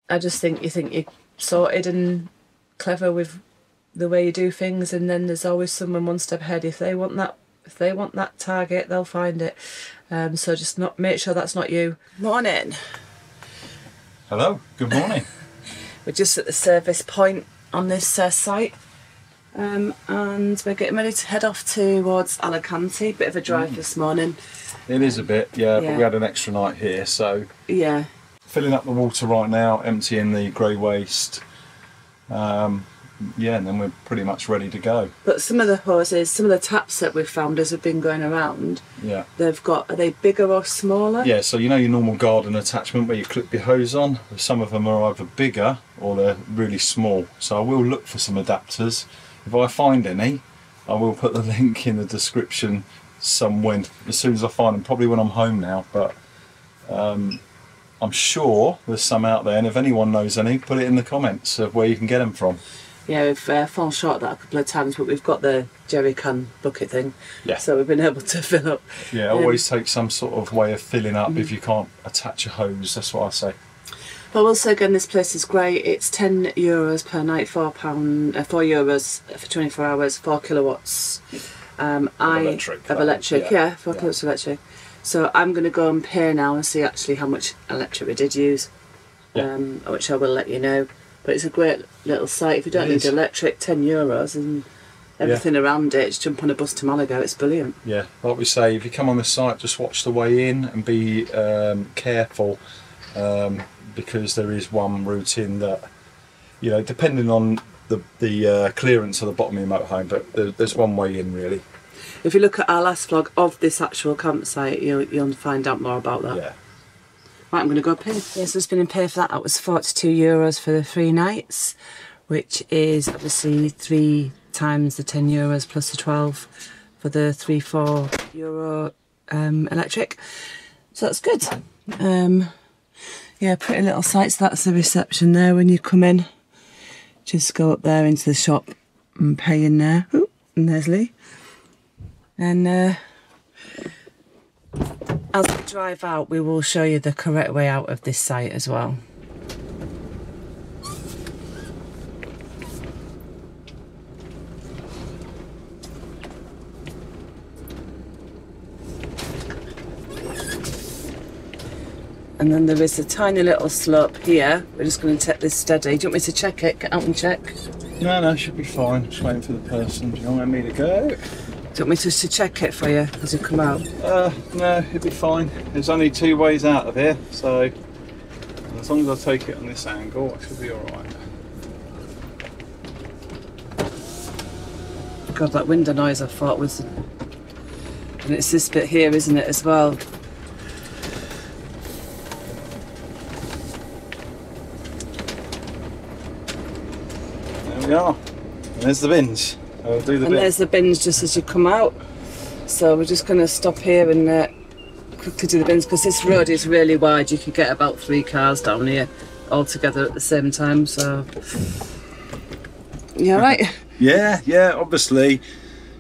I just think you think you're sorted and clever with the way you do things, and then there's always someone one step ahead. If they want that target, they'll find it. So just not make sure that's not you. Morning. Hello. Good morning. We're just at the service point on this site. And we're getting ready to head off towards Alicante. Bit of a drive this morning. It is a bit, yeah, but we had an extra night here, so yeah. Filling up the water right now, emptying the grey waste. Yeah, and then we're pretty much ready to go. But some of the hoses, some of the taps that we've found as we've been going around, yeah, are they bigger or smaller? Yeah, so you know your normal garden attachment where you clip your hose on? Some of them are either bigger or they're really small. So I will look for some adapters. If I find any, I will put the link in the description somewhere as soon as I find them, probably when I'm home now, but I'm sure there's some out there, and if anyone knows any, put it in the comments of where you can get them from. Yeah, we've fallen short of that a couple of times, but we've got the jerry can bucket thing, yeah. So we've been able to fill up. Yeah, always take some sort of way of filling up if you can't attach a hose, that's what I say. But also again, this place is great. It's €10 per night, €4 for 24 hours, 4 kilowatts. Electric, 4 kilowatts of electric. So I'm going to go and pay now and see actually how much electric we did use, which I will let you know. But it's a great little site. If you don't need electric, €10 and everything around it. Just jump on a bus to Malaga. It's brilliant. Yeah, like we say, if you come on the site, just watch the way in and be careful, because there is one route in that, you know, depending on the clearance of the bottom of your motorhome, but there's one way in really. If you look at our last vlog of this actual campsite, you'll find out more about that. Yeah. Right, I'm going to go pay. Yes, so spinning pay for that. That was €42 for the 3 nights, which is obviously 3 times the €10 plus the 12 for the €3-4 electric. So that's good. Yeah, pretty little site. So that's the reception there when you come in. Just go up there into the shop and pay in there. Ooh, and there's Lee. And as we drive out, we will show you the correct way out of this site as well. And then there is a tiny little slope here. We're just going to take this steady. Do you want me to check it? Get out and check? No, should be fine. Just waiting for the person. Do you want me to go? Do you want me just to check it for you as you come out? No, it'll be fine. There's only 2 ways out of here, so as long as I take it on this angle, I should be alright. God, that window noise I thought was... And it's this bit here, isn't it, as well? There we are. And there's the bins. I'll do the and there's the bins just as you come out. So we're just going to stop here and quickly do the bins, because this road is really wide. You could get about 3 cars down here all together at the same time. So you all right? Yeah, obviously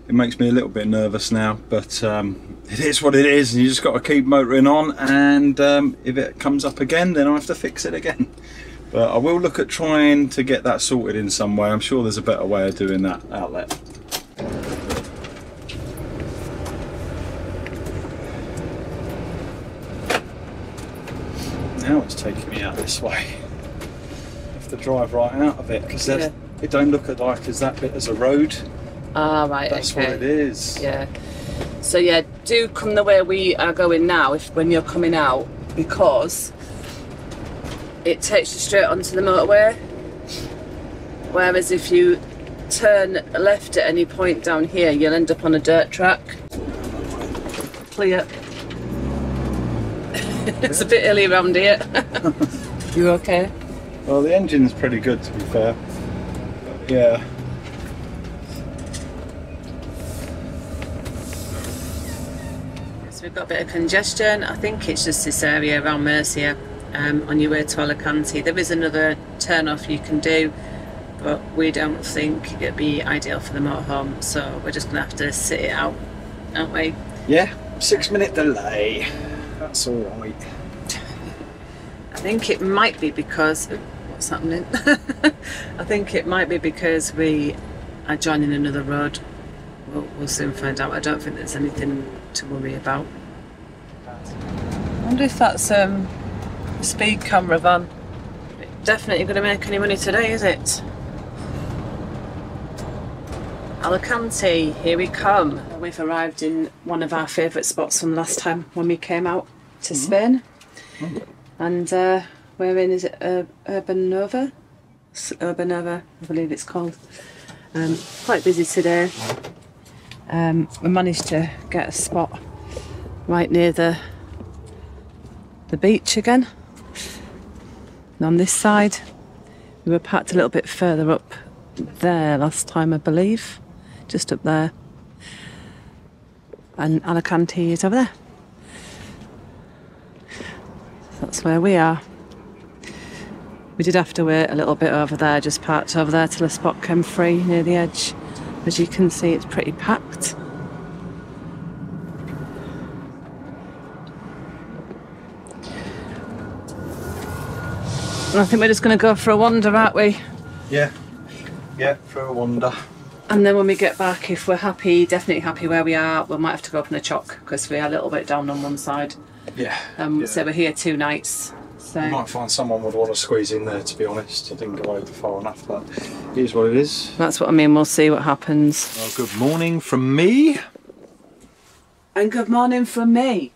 it makes me a little bit nervous now, but it is what it is, and you just got to keep motoring on, and if it comes up again, then I have to fix it again. But I will look at trying to get that sorted in some way. I'm sure there's a better way of doing that outlet. Now it's taking me out this way. I have to drive right out of it, because it don't look like as that bit as a road. Ah, right, That's okay. what it is. Yeah. So yeah, do come the way we are going now when you're coming out, because it takes you straight onto the motorway. Whereas if you turn left at any point down here, you'll end up on a dirt track. Clear. It's a bit hilly around here. You okay? Well, the engine's pretty good, to be fair. But, yeah. So we've got a bit of congestion. I think it's just this area around Murcia. On your way to Alicante. There is another turn off you can do, but we don't think it'd be ideal for the motorhome, so we're just gonna have to sit it out, aren't we? Yeah, 6-minute delay. That's all right. I think it might be because what's happening. I think it might be because we are joining another road. We'll soon find out. I don't think there's anything to worry about. I wonder if that's a speed camera van. Definitely going to make any money today, is it? Alicante, here we come. We've arrived in one of our favourite spots from last time when we came out to Spain. And we're in, is it Urban Nova? Urban Nova, I believe it's called. Quite busy today. We managed to get a spot right near the beach again. And on this side, we were parked a little bit further up there last time, I believe. Just up there. And Alicante is over there. That's where we are. We did have to wait a little bit over there, just parked over there till a spot came free near the edge. As you can see, it's pretty packed. And I think we're just going to go for a wander, aren't we? Yeah, for a wander. And then when we get back, if we're happy, definitely happy where we are, we might have to go up on a chock because we are a little bit down on one side. Yeah. So we're here 2 nights. So You might find someone would want to squeeze in there, to be honest. I didn't go over far enough, but it is what it is. that's what I mean, we'll see what happens. Well, good morning from me. And good morning from me.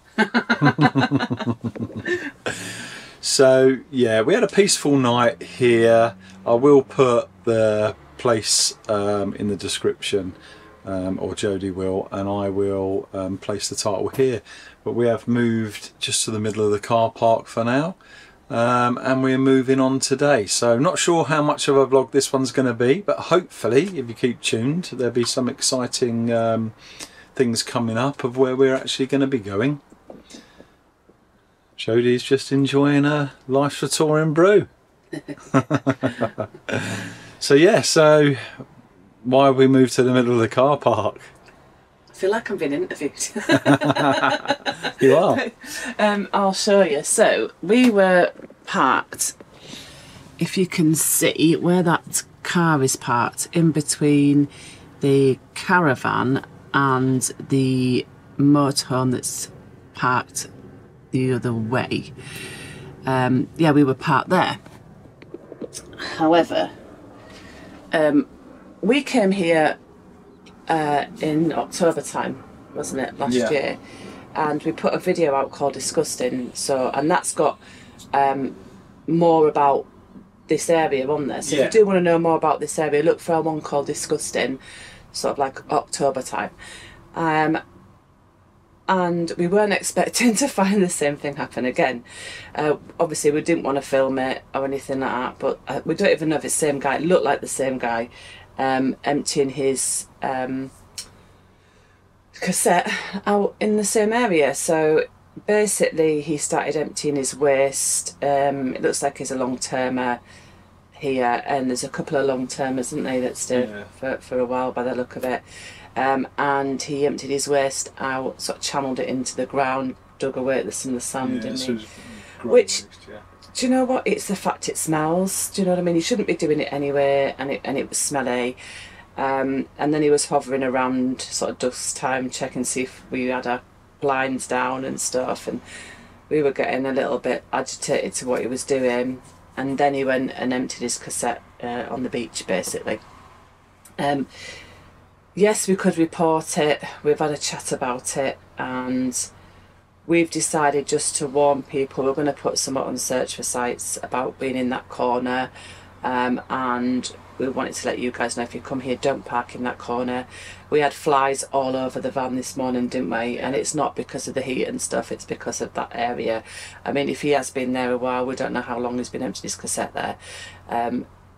So, yeah, we had a peaceful night here. I will put the place in the description, or Jodie will, and I will place the title here. But we have moved just to the middle of the car park for now, and we're moving on today. So not sure how much of a vlog this one's going to be, but hopefully, if you keep tuned, there'll be some exciting things coming up of where we're actually going to be going. Jodie's just enjoying her Life's a Touring Brew. So yeah, so why have we moved to the middle of the car park? I feel like I'm being interviewed. You are. I'll show you. So we were parked, if you can see where that car is parked, in between the caravan and the motorhome that's parked the other way. Yeah, we were parked there. However, we came here in October time, wasn't it, last year, and we put a video out called Disgusting. So, and that's got more about this area on there. So if you do want to know more about this area, look for one called Disgusting, sort of like October time. And we weren't expecting to find the same thing happen again. Obviously we didn't want to film it or anything like that, but we don't even know if it's the same guy. It looked like the same guy, emptying his cassette out in the same area. So basically he started emptying his waste. It looks like he's a long-termer here, and there's a couple of long-termers, isn't they, that stayed for a while by the look of it. And he emptied his waste out, sort of channeled it into the ground, dug away at some of the sand, didn't he? Which, do you know what? It's the fact it smells. Do you know what I mean? He shouldn't be doing it anyway, and it was smelly. And then he was hovering around sort of dusk time, checking to see if we had our blinds down and stuff, and we were getting a little bit agitated to what he was doing. And then he went and emptied his cassette on the beach, basically. Yes, we could report it. We've had a chat about it, and we've decided just to warn people. We're going to put some on search for sites about being in that corner, and we wanted to let you guys know, if you come here, don't park in that corner. We had flies all over the van this morning, didn't we? And it's not because of the heat and stuff, it's because of that area. I mean, if he has been there a while, we don't know how long he's been emptying his cassette there.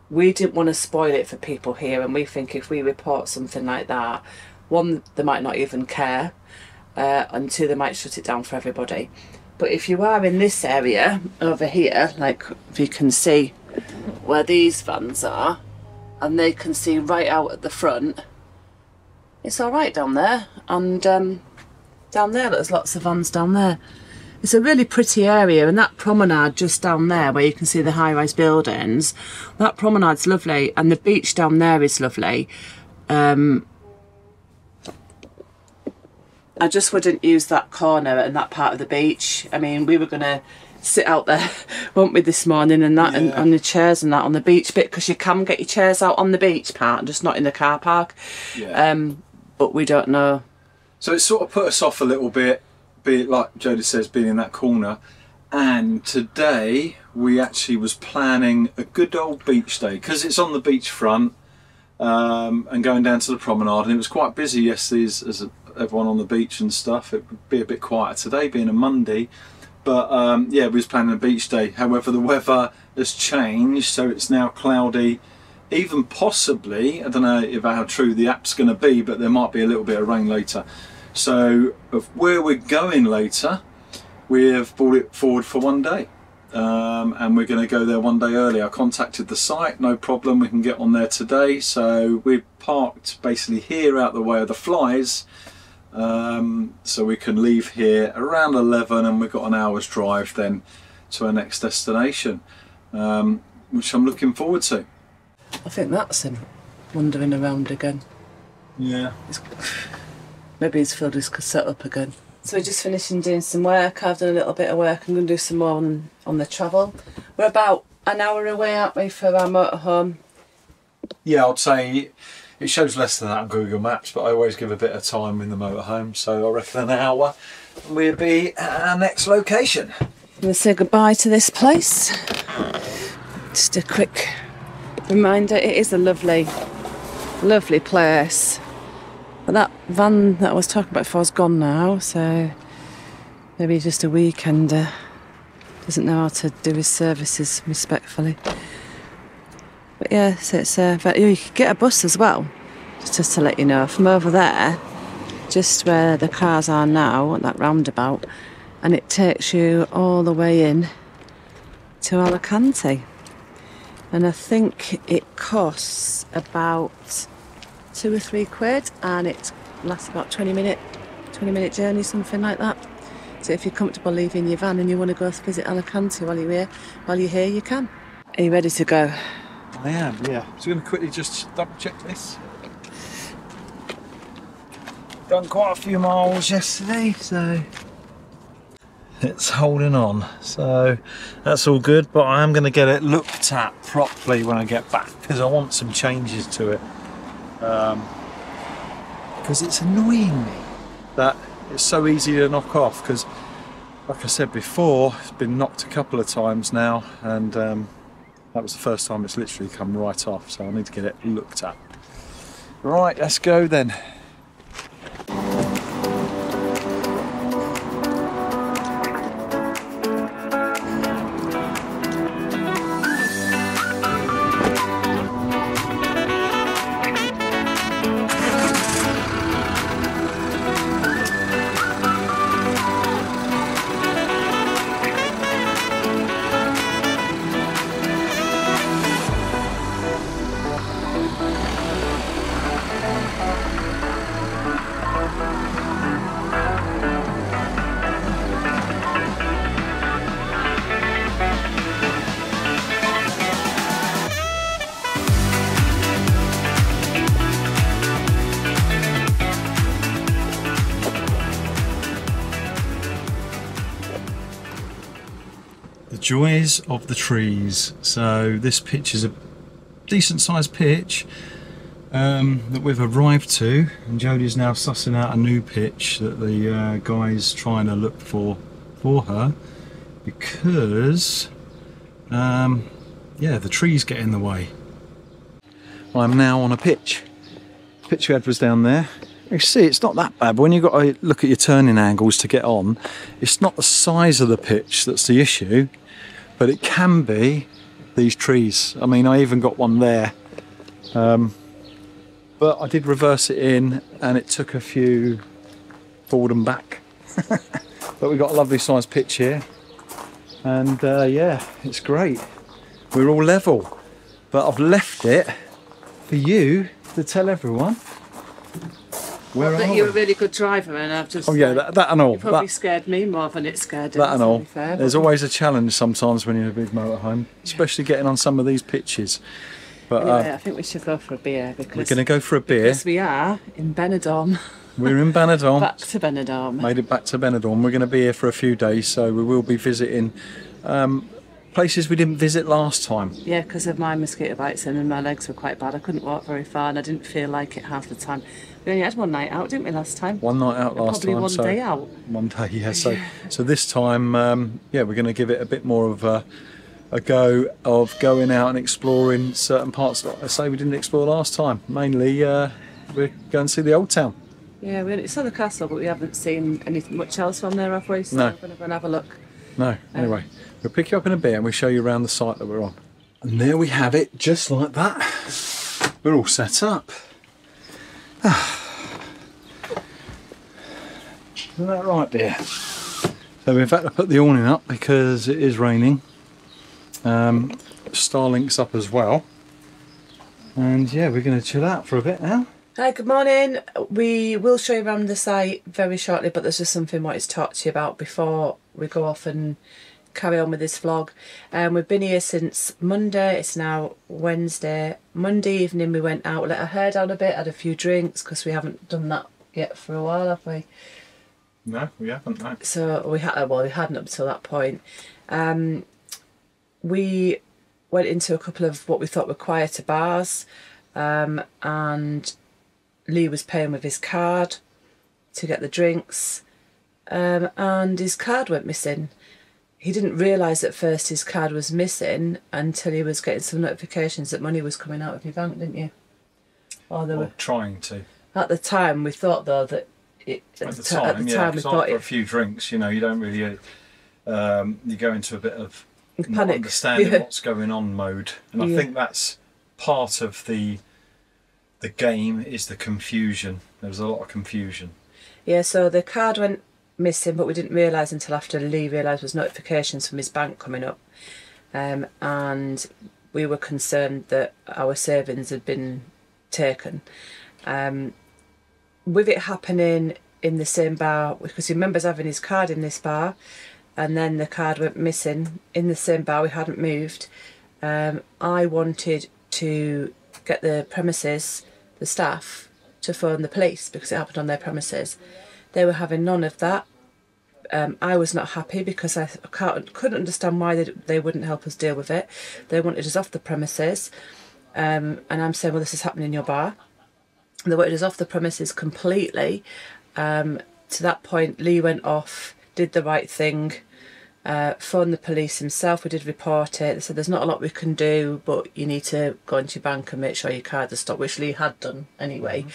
We didn't want to spoil it for people here, and we think if we report something like that, one, they might not even care, and two, they might shut it down for everybody. But if you are in this area over here, like if you can see where these vans are, and they can see right out at the front, it's all right down there. And down there, there's lots of vans down there. It's a really pretty area, and that promenade just down there where you can see the high-rise buildings, that promenade's lovely, and the beach down there is lovely. I just wouldn't use that corner and that part of the beach. I mean, we were going to sit out there, weren't we, this morning, and that, and on the chairs and that on the beach bit, because you can get your chairs out on the beach part, just not in the car park. But we don't know. So it sort of put us off a little bit, be it like Jodie says, being in that corner. And today we actually was planning a good old beach day, because it's on the beachfront, and going down to the promenade, and it was quite busy yesterday as everyone on the beach and stuff. It would be a bit quieter today, being a Monday. But yeah, we was planning a beach day. However, the weather has changed, so it's now cloudy. Even possibly, I don't know how true the app's going to be, but there might be a little bit of rain later. So of where we're going later, we have brought it forward for one day. And we're going to go there one day early. I contacted the site, no problem, we can get on there today. So we're parked basically here out the way of the flies. So we can leave here around 11, and we've got an hour's drive then to our next destination, which I'm looking forward to. I think that's him wandering around again. Yeah. Maybe he's filled his cassette up again. So we're just finishing doing some work. I've done a little bit of work. I'm going to do some more on the travel. We're about an hour away, aren't we, for our motorhome? Yeah, I'd say it shows less than that on Google Maps, but I always give a bit of time in the motorhome, so I reckon an hour and we'll be at our next location. I'm going to say goodbye to this place. Just a quick reminder, it is a lovely, lovely place. But that van that I was talking about before is gone now, so maybe just a weekender. Doesn't know how to do his services respectfully. But yeah, so it's you could get a bus as well, just to let you know, from over there, just where the cars are now, at that roundabout, and it takes you all the way in to Alicante. And I think it costs about £2 or £3, and it lasts about 20 minute journey, something like that. So if you're comfortable leaving your van and you want to go visit Alicante while you're here, you can. Are you ready to go? I am, yeah. So we're going to quickly just double check this. Done quite a few miles yesterday, so it's holding on. So that's all good, but I am going to get it looked at properly when I get back, because I want some changes to it. Because it's annoying me that it's so easy to knock off, because like I said before, it's been knocked a couple of times now, and that was the first time it's literally come right off, so I need to get it looked at. Right, let's go then. Joys of the trees. So this pitch is a decent sized pitch that we've arrived to, and Jodie's now sussing out a new pitch that the guy's trying to look for her, because yeah, the trees get in the way. I'm now on a pitch. The pitch we had was down there. You see, it's not that bad, but when you've got to look at your turning angles to get on, it's not the size of the pitch that's the issue, but it can be these trees. I mean, I even got one there, but I did reverse it in, and it took a few forward and back. But we've got a lovely sized pitch here, and yeah, it's great. We're all level, but I've left it for you to tell everyone Where That are you're we? a really good driver, and I've just. Oh yeah, that and all. You probably That, scared me more than it scared him. that and to all. be fair, There's but- always a challenge sometimes when you're in a big motorhome, especially getting on some of these pitches. But Anyway, I think we should go for a beer because we're going to go for a beer. Because we are in Benidorm. We're in Benidorm. Back to Benidorm. Made it back to Benidorm. We're going to be here for a few days, so we will be visiting places we didn't visit last time. Yeah, because of my mosquito bites and my legs were quite bad. I couldn't walk very far and I didn't feel like it half the time. We only had one night out, didn't we, last time? One night out last Probably time. one so day out. One day, yeah. So this time, yeah, we're going to give it a bit more of a go of going out and exploring certain parts. Like I say, we didn't explore last time. Mainly, we're going to see the old town. Yeah, we only saw the castle, but we haven't seen anything much else from there, have we? So No. we're going to go and have a look. No, anyway, we'll pick you up in a bit and we'll show you around the site that we're on. And there we have it, just like that. We're all set up. Isn't that right, dear? So in fact I put the awning up because it is raining. Starlink's up as well. And yeah, we're going to chill out for a bit now. Hi, good morning. We will show you around the site very shortly, but there's just something I wanted to talk to you about before we go off and carry on with this vlog. We've been here since Monday. It's now Wednesday. Monday evening we went out, let our hair down a bit, had a few drinks because we haven't done that yet for a while, have we? No, we haven't. No. So we had, well, we hadn't up till that point. We went into a couple of what we thought were quieter bars, and Lee was paying with his card to get the drinks, and his card went missing. He didn't realise at first his card was missing until he was getting some notifications that money was coming out of your bank, didn't you? Or they were Trying to. At the time, we thought though that at the time we thought after a few drinks, you know, you don't really, you go into a bit of not panic, understanding what's going on mode, and I think that's part of the game is the confusion. There was a lot of confusion. Yeah, so the card went missing, but we didn't realise until after Lee realised there was notifications from his bank coming up, and we were concerned that our savings had been taken. With it happening in the same bar, because he remembers having his card in this bar, and then the card went missing in the same bar, we hadn't moved. I wanted to get the premises, the staff, to phone the police because it happened on their premises. They were having none of that. I was not happy because I couldn't understand why they wouldn't help us deal with it. They wanted us off the premises, and I'm saying, well, this is happening in your bar. They wanted us off the premises completely. To that point, Lee went off, did the right thing, phoned the police himself. We did report it. They said there's not a lot we can do, but you need to go into your bank and make sure your card is stopped, which Lee had done anyway.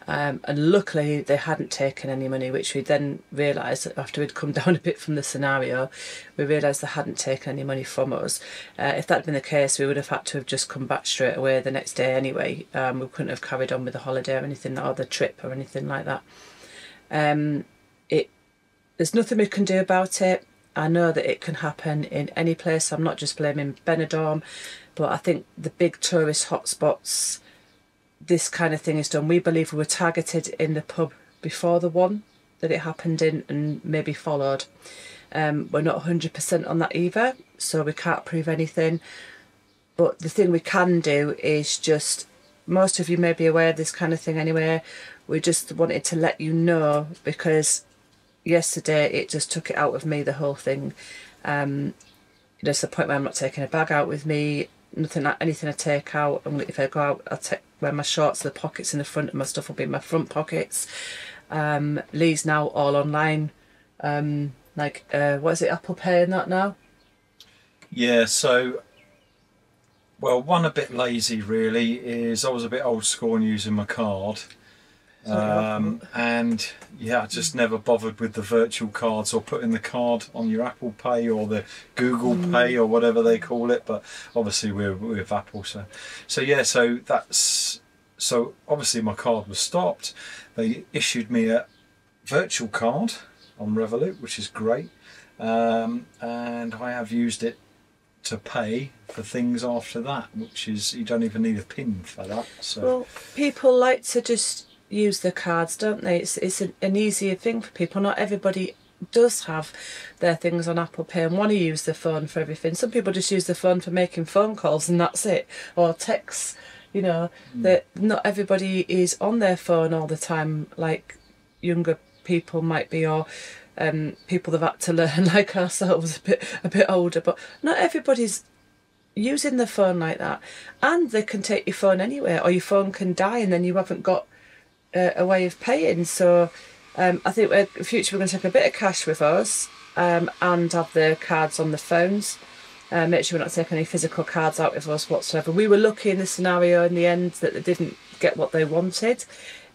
And luckily they hadn't taken any money, which we then realised after we'd come down a bit from the scenario. We realised they hadn't taken any money from us. If that had been the case, we would have had to have just come back straight away the next day anyway. We couldn't have carried on with the holiday or anything, or the trip or anything like that. There's nothing we can do about it. I know that it can happen in any place. I'm not just blaming Benidorm, but I think the big tourist hotspots, this kind of thing is done. We believe we were targeted in the pub before the one that it happened in and maybe followed. We're not 100% on that either, so we can't prove anything. But the thing we can do is just, most of you may be aware of this kind of thing anyway, we just wanted to let you know because yesterday it just took it out of me, the whole thing. There's the point where I'm not taking a bag out with me, nothing, anything I take out. If I go out, I'll wear my shorts, the pockets in the front, and my stuff will be in my front pockets. Lee's now all online, what is it, Apple Pay and that now? Yeah, so, well, one a bit lazy really is I was a bit old school in using my card. And yeah, I just never bothered with the virtual cards or putting the card on your Apple Pay or the Google Pay or whatever they call it, but obviously we're with Apple, so obviously my card was stopped. They issued me a virtual card on Revolut, which is great, and I have used it to pay for things after that, which is, you don't even need a PIN for that. So well, people like to just use the cards, don't they? It's an easier thing for people. Not everybody does have their things on Apple Pay and want to use the phone for everything. Some people just use the phone for making phone calls and that's it, or texts. You know, that not everybody is on their phone all the time like younger people might be, or people that have had to learn like ourselves, a bit older. But not everybody's using the phone like that, and they can take your phone anywhere, or your phone can die and then you haven't got a way of paying. So I think in the future we're going to take a bit of cash with us, and have the cards on the phones. Make sure we're not taking any physical cards out with us whatsoever. We were lucky in the scenario in the end that they didn't get what they wanted.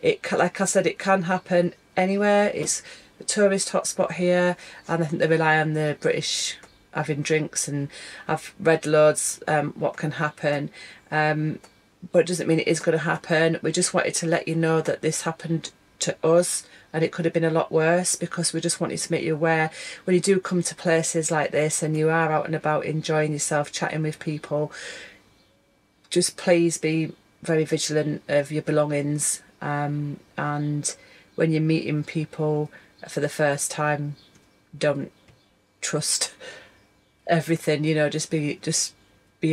Like I said, it can happen anywhere. It's a tourist hotspot here, and I think they rely on the British having drinks, and I've read loads what can happen, but it doesn't mean it is going to happen. We just wanted to let you know that this happened to us, and it could have been a lot worse, because we just wanted to make you aware when you do come to places like this and you are out and about enjoying yourself, chatting with people, just please be very vigilant of your belongings, and when you're meeting people for the first time, don't trust everything, you know. Just be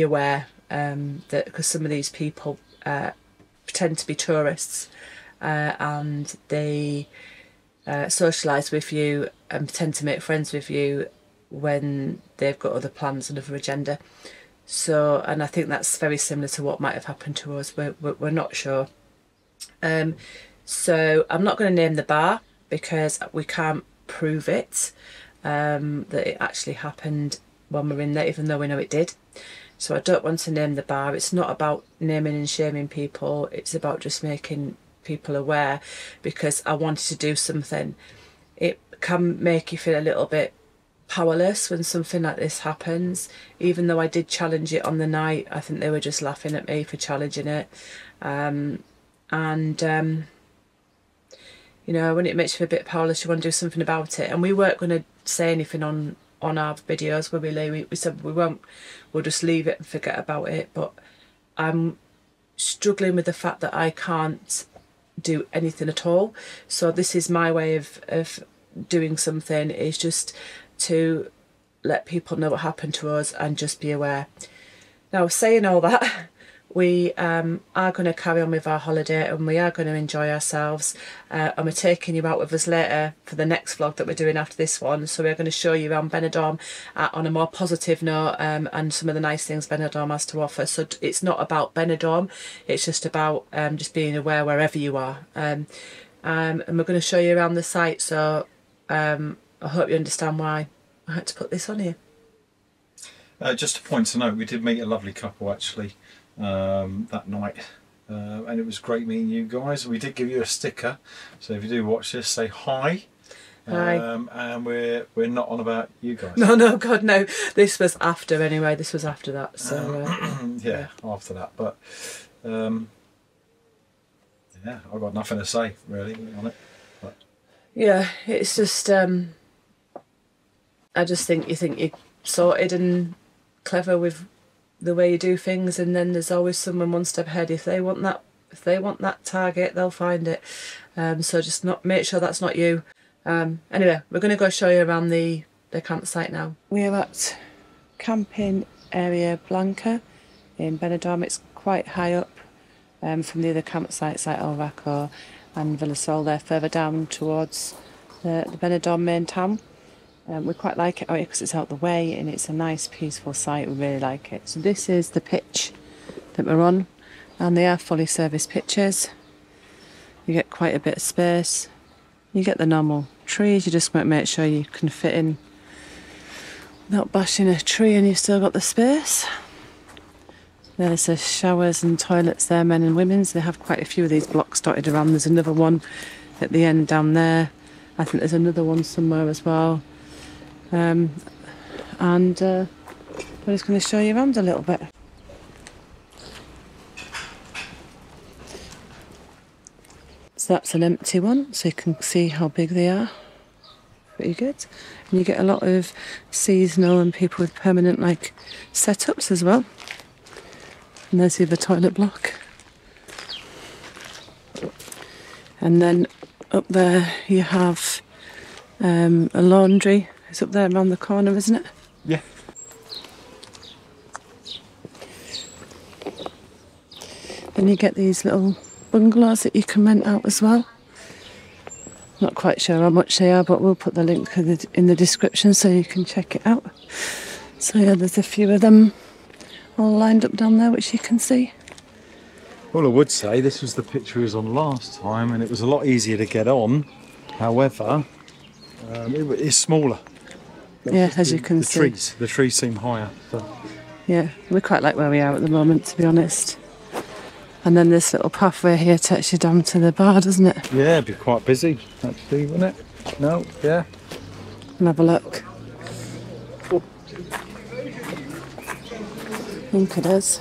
aware that, because some of these people pretend to be tourists, and they socialise with you and pretend to make friends with you when they've got other plans and other agenda. So, and I think that's very similar to what might have happened to us. We're not sure. So I'm not going to name the bar because we can't prove it, that it actually happened when we're in there, even though we know it did. So I don't want to name the bar. It's not about naming and shaming people. It's about just making people aware, because I wanted to do something. It can make you feel a little bit powerless when something like this happens. Even though I did challenge it on the night, I think they were just laughing at me for challenging it. You know, when it makes you feel a bit powerless, you want to do something about it. And we weren't going to say anything on our videos where we said we won't, we'll just leave it and forget about it. But I'm struggling with the fact that I can't do anything at all. So this is my way of doing something, is just to let people know what happened to us and just be aware. Now, saying all that, we are going to carry on with our holiday, and we are going to enjoy ourselves, and we're taking you out with us later for the next vlog that we're doing after this one. So we're going to show you around Benidorm on a more positive note, and some of the nice things Benidorm has to offer. So it's not about Benidorm, it's just about just being aware wherever you are, and we're going to show you around the site. So I hope you understand why I had to put this on here. Just a point to note, we did meet a lovely couple actually that night, and it was great meeting you guys. We did give you a sticker, so if you do watch this, say hi. Hi. And we're not on about you guys. No, God, no. This was after anyway. This was after that. So yeah, after that. But yeah, I've got nothing to say really on it. But yeah, it's just I just think you think you're sorted and clever with the way you do things, and then there's always someone one step ahead. If they want that target, they'll find it. So just make sure that's not you. Anyway, we're going to go show you around the campsite now. We're at camping area Blanca in Benidorm. It's quite high up from the other campsites like El Raco and Villasol. They're further down towards the Benidorm main town. We quite like it out here because it's out the way and it's a nice peaceful site. We really like it. So this is the pitch that we're on, and they are fully serviced pitches. You get quite a bit of space. You get the normal trees. You just want to make sure you can fit in without bashing a tree, and you've still got the space. There's the showers and toilets there, men and women's. They have quite a few of these blocks dotted around. There's another one at the end down there. I think there's another one somewhere as well. We're just going to show you around a little bit. So that's an empty one, so you can see how big they are. Pretty good. And you get a lot of seasonal and people with permanent like setups as well. And there's the other toilet block. And then up there you have a laundry. It's up there around the corner, isn't it? Yeah. Then you get these little bungalows that you can rent out as well. Not quite sure how much they are, but we'll put the link in the description so you can check it out. So yeah, there's a few of them all lined up down there, which you can see. Well, I would say this was the picture we was on last time, and it was a lot easier to get on. However, it is smaller. Yeah, as you can see. The trees seem higher. So. Yeah, we quite like where we are at the moment, to be honest. And then this little pathway here takes you down to the bar, doesn't it? Yeah, it'd be quite busy, actually, wouldn't it? No, yeah. And have a look. I think it is.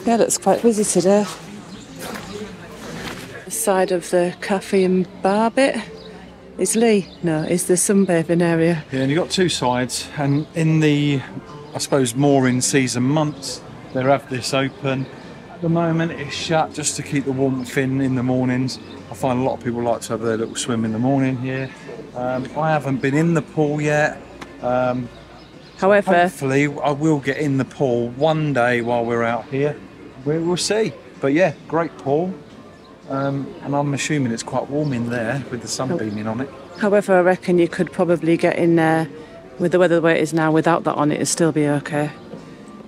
Yeah, it's quite busy today. The side of the cafe and bar bit is Lee. No, it's the sunbathing area. Yeah, and you've got two sides, and in the, I suppose, more in season months, they have this open. At the moment it's shut just to keep the warmth in the mornings. I find a lot of people like to have their little swim in the morning here. I haven't been in the pool yet. However, hopefully I will get in the pool one day while we're out here. We'll see. But yeah, great pool. And I'm assuming it's quite warm in there with the sun beaming on it. However, I reckon you could probably get in there with the weather the way it is now without that on, it'd still be okay.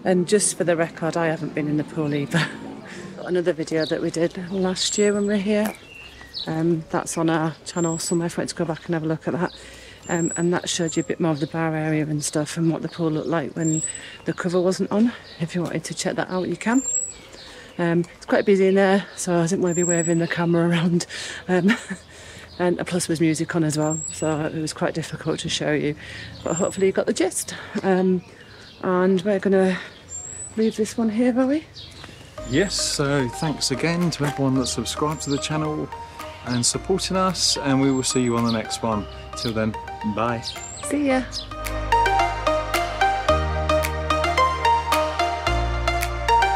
And just for the record, I haven't been in the pool either. Another video that we did last year when we were here. That's on our channel somewhere if you want to go back and have a look at that. And that showed you a bit more of the bar area and stuff and what the pool looked like when the cover wasn't on. If you wanted to check that out, you can. It's quite busy in there, so I didn't want to be waving the camera around. And plus there was music on as well, so it was quite difficult to show you. But hopefully you got the gist. And we're going to leave this one here, are we? Yes, so thanks again to everyone that subscribed to the channel and supporting us, and we will see you on the next one. Till then, bye. See ya.